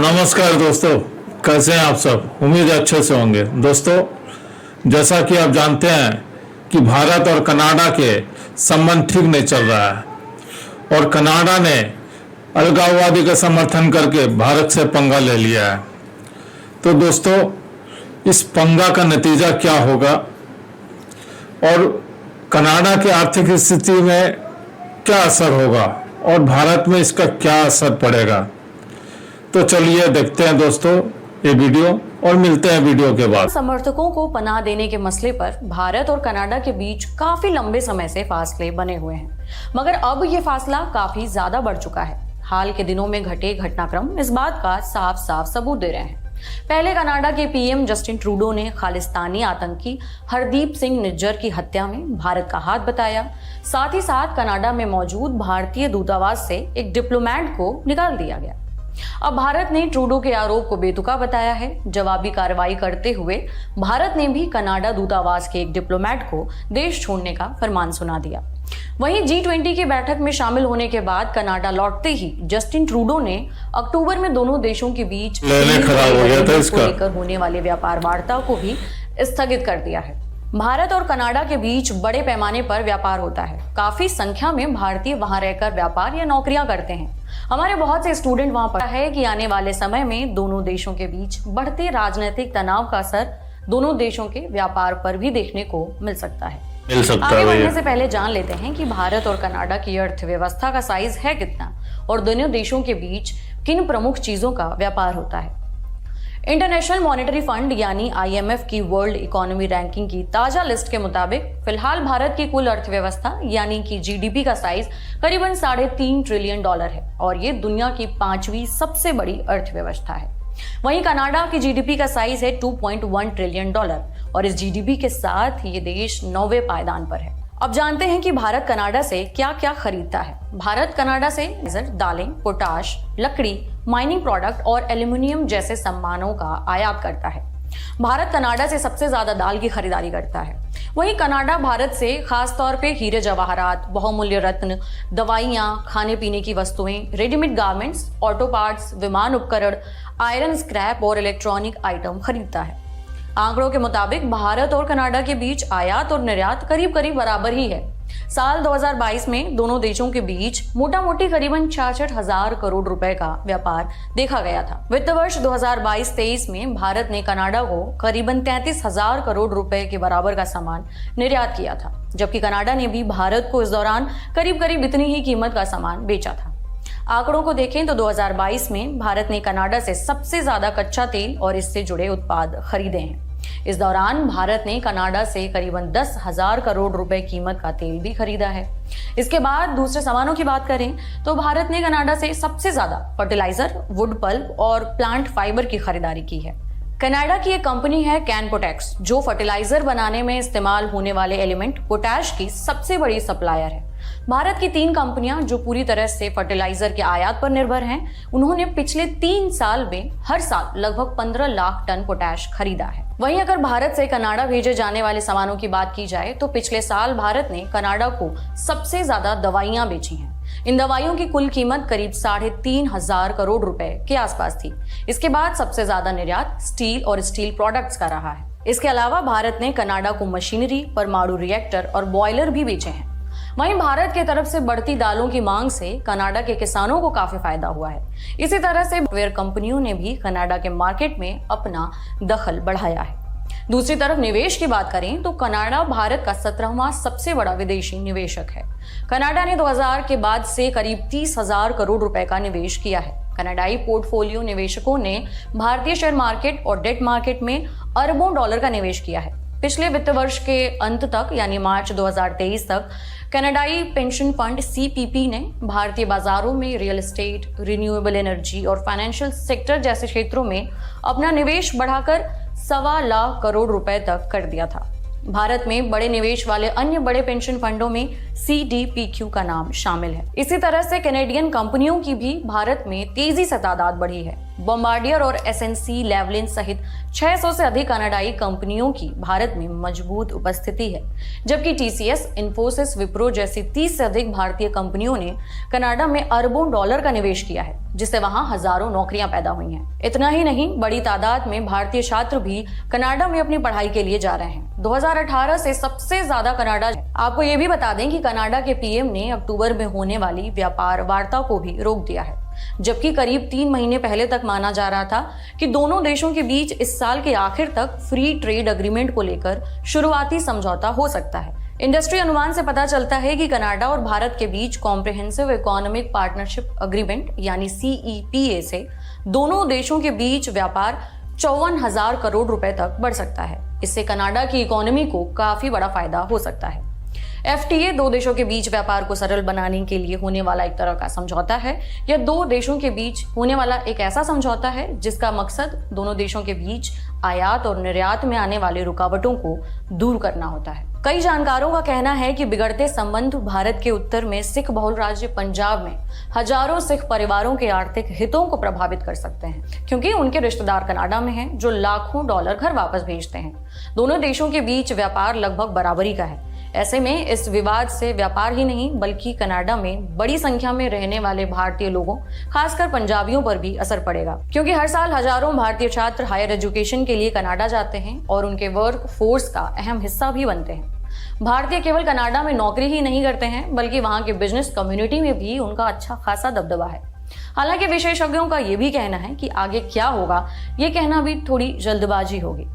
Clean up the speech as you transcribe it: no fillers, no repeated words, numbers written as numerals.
नमस्कार दोस्तों, कैसे हैं आप सब। उम्मीद है अच्छे से होंगे। दोस्तों, जैसा कि आप जानते हैं कि भारत और कनाडा के संबंध ठीक नहीं चल रहा है और कनाडा ने अलगाववादी का समर्थन करके भारत से पंगा ले लिया है। तो दोस्तों, इस पंगा का नतीजा क्या होगा और कनाडा की आर्थिक स्थिति में क्या असर होगा और भारत में इसका क्या असर पड़ेगा, तो चलिए देखते हैं दोस्तों ये वीडियो और मिलते हैं वीडियो के बाद। समर्थकों को पनाह देने के मसले पर भारत और कनाडा के बीच काफी लंबे समय से फासले बने हुए हैं, मगर अब ये फासला काफी ज्यादा बढ़ चुका है। हाल के दिनों में घटे घटनाक्रम इस बात का साफ साफ सबूत दे रहे हैं। पहले कनाडा के पीएम जस्टिन ट्रूडो ने खालिस्तानी आतंकी हरदीप सिंह निज्जर की हत्या में भारत का हाथ बताया। साथ ही साथ कनाडा में मौजूद भारतीय दूतावास से एक डिप्लोमेट को निकाल दिया गया। अब भारत ने ट्रूडो के आरोप को बेतुका बताया है। जवाबी कार्रवाई करते हुए भारत ने भी कनाडा दूतावास के एक डिप्लोमेट को देश छोड़ने का फरमान सुना दिया। वहीं G20 की बैठक में शामिल होने के बाद कनाडा लौटते ही जस्टिन ट्रूडो ने अक्टूबर में दोनों देशों के बीच खराब हो गया था इसका लेकर होने वाले व्यापार वार्ता को भी स्थगित कर दिया है। भारत और कनाडा के बीच बड़े पैमाने पर व्यापार होता है। काफी संख्या में भारतीय वहां रहकर व्यापार या नौकरियां करते हैं। हमारे बहुत से स्टूडेंट वहां पढ़ा है कि आने वाले समय में दोनों देशों के बीच बढ़ते राजनीतिक तनाव का असर दोनों देशों के व्यापार पर भी देखने को मिल सकता है। आगे बढ़ने से पहले जान लेते हैं कि भारत और कनाडा की अर्थव्यवस्था का साइज है कितना और दोनों देशों के बीच किन प्रमुख चीजों का व्यापार होता है। इंटरनेशनल मॉनेटरी फंड यानी IMF की वर्ल्ड इकोनॉमी रैंकिंग की ताजा लिस्ट के मुताबिक फिलहाल भारत की कुल अर्थव्यवस्था यानी कि GDP का साइज करीबन $3.5 ट्रिलियन है और ये दुनिया की 5वीं सबसे बड़ी अर्थव्यवस्था है। वहीं कनाडा की GDP का साइज है $2.1 ट्रिलियन और इस GDP के साथ ये देश 9वें पायदान पर है। अब जानते हैं कि भारत कनाडा से क्या क्या खरीदता है। भारत कनाडा से दालें, पोटाश, लकड़ी, माइनिंग प्रोडक्ट और एल्यूमिनियम जैसे सामानों का आयात करता है। भारत कनाडा से सबसे ज्यादा दाल की खरीदारी करता है। वहीं कनाडा भारत से खास तौर पे हीरे जवाहरात, बहुमूल्य रत्न, दवाइयां, खाने पीने की वस्तुएं, रेडीमेड गारमेंट्स, ऑटो पार्ट्स, विमान उपकरण, आयरन स्क्रैप और इलेक्ट्रॉनिक आइटम खरीदता है। आंकड़ों के मुताबिक भारत और कनाडा के बीच आयात और निर्यात करीब करीब बराबर ही है। साल 2022 में दोनों देशों के बीच मोटा मोटी करीबन 66,000 करोड़ रुपए का व्यापार देखा गया था। वित्त वर्ष 2022-23 में भारत ने कनाडा को करीबन 33,000 करोड़ रुपए के बराबर का सामान निर्यात किया था, जबकि कनाडा ने भी भारत को इस दौरान करीब करीब इतनी ही कीमत का सामान बेचा था। आंकड़ों को देखें तो 2022 में भारत ने कनाडा से सबसे ज्यादा कच्चा तेल और इससे जुड़े उत्पाद खरीदे हैं। इस दौरान भारत ने कनाडा से करीबन 10,000 करोड़ रुपए कीमत का तेल भी खरीदा है। इसके बाद दूसरे सामानों की बात करें तो भारत ने कनाडा से सबसे ज्यादा फर्टिलाइजर, वुड पल्प और प्लांट फाइबर की खरीदारी की है। कनाडा की एक कंपनी है कैनपोटेक्स, जो फर्टिलाइजर बनाने में इस्तेमाल होने वाले एलिमेंट पोटैश की सबसे बड़ी सप्लायर है। भारत की 3 कंपनियां जो पूरी तरह से फर्टिलाइजर के आयात पर निर्भर हैं, उन्होंने पिछले 3 साल में हर साल लगभग 15 लाख टन पोटैश खरीदा है। वहीं अगर भारत से कनाडा भेजे जाने वाले सामानों की बात की जाए तो पिछले साल भारत ने कनाडा को सबसे ज्यादा दवाइयां बेची हैं। इन दवाइयों की कुल कीमत करीब 3,500 करोड़ रुपए के आसपास थी। इसके बाद सबसे ज्यादा निर्यात स्टील और स्टील प्रोडक्ट्स का रहा है। इसके अलावा भारत ने कनाडा को मशीनरी, परमाणु रिएक्टर और बॉयलर भी बेचे हैं। वहीं भारत की तरफ से बढ़ती दालों की मांग से कनाडा के किसानों को काफी फायदा हुआ है। इसी तरह से सॉफ्टवेयर कंपनियों ने भी कनाडा के मार्केट में अपना दखल बढ़ाया है। दूसरी तरफ निवेश की बात करें तो कनाडा भारत का 17वां सबसे बड़ा विदेशी निवेशक है। कनाडा ने 2000 के बाद से करीब 30,000 करोड़ रुपए का निवेश किया है। कनाडाई पोर्टफोलियो निवेशकों ने भारतीय शेयर मार्केट और डेट मार्केट में अरबों डॉलर का निवेश किया है। पिछले वित्त वर्ष के अंत तक यानी मार्च 2023 तक कनाडाई पेंशन फंड CPP ने भारतीय बाजारों में रियल एस्टेट, रिन्यूएबल एनर्जी और फाइनेंशियल सेक्टर जैसे क्षेत्रों में अपना निवेश बढ़ाकर 1.25 लाख करोड़ रुपए तक कर दिया था। भारत में बड़े निवेश वाले अन्य बड़े पेंशन फंडों में CDPQ का नाम शामिल है। इसी तरह से कैनेडियन कंपनियों की भी भारत में तेजी से तादाद बढ़ी है। बॉम्बार्डियर और एसएनसी लेवलिन सहित 600 से अधिक कनाडाई कंपनियों की भारत में मजबूत उपस्थिति है, जबकि टीसीएस, इन्फोसिस, विप्रो जैसी 30 से अधिक भारतीय कंपनियों ने कनाडा में अरबों डॉलर का निवेश किया है, जिससे वहां हजारों नौकरियां पैदा हुई हैं। इतना ही नहीं, बड़ी तादाद में भारतीय छात्र भी कनाडा में अपनी पढ़ाई के लिए जा रहे हैं। 2018 से सबसे ज्यादा कनाडा। आपको ये भी बता दें कि कनाडा के पीएम ने अक्टूबर में होने वाली व्यापार वार्ता को भी रोक दिया है, जबकि करीब 3 महीने पहले तक माना जा रहा था कि दोनों देशों के बीच इस साल के आखिर तक फ्री ट्रेड एग्रीमेंट को लेकर शुरुआती समझौता हो सकता है। इंडस्ट्री अनुमान से पता चलता है कि कनाडा और भारत के बीच कॉम्प्रिहेंसिव इकोनॉमिक पार्टनरशिप एग्रीमेंट यानी CEPA से दोनों देशों के बीच व्यापार 54,000 करोड़ रुपए तक बढ़ सकता है। इससे कनाडा की इकोनॉमी को काफी बड़ा फायदा हो सकता है। FTA दो देशों के बीच व्यापार को सरल बनाने के लिए होने वाला एक तरह का समझौता है। यह दो देशों के बीच होने वाला एक ऐसा समझौता है जिसका मकसद दोनों देशों के बीच आयात और निर्यात में आने वाली रुकावटों को दूर करना होता है। कई जानकारों का कहना है कि बिगड़ते संबंध भारत के उत्तर में सिख बहुल राज्य पंजाब में हजारों सिख परिवारों के आर्थिक हितों को प्रभावित कर सकते हैं, क्योंकि उनके रिश्तेदार कनाडा में हैं जो लाखों डॉलर घर वापस भेजते हैं। दोनों देशों के बीच व्यापार लगभग बराबरी का है। ऐसे में इस विवाद से व्यापार ही नहीं बल्कि कनाडा में बड़ी संख्या में रहने वाले भारतीय लोगों, खासकर पंजाबियों पर भी असर पड़ेगा, क्योंकि हर साल हजारों भारतीय छात्र हायर एजुकेशन के लिए कनाडा जाते हैं और उनके वर्क फोर्स का अहम हिस्सा भी बनते हैं। भारतीय केवल कनाडा में नौकरी ही नहीं करते हैं बल्कि वहां के बिजनेस कम्युनिटी में भी उनका अच्छा खासा दबदबा है। हालांकि विशेषज्ञों का यह भी कहना है कि आगे क्या होगा, ये कहना भी थोड़ी जल्दबाजी होगी।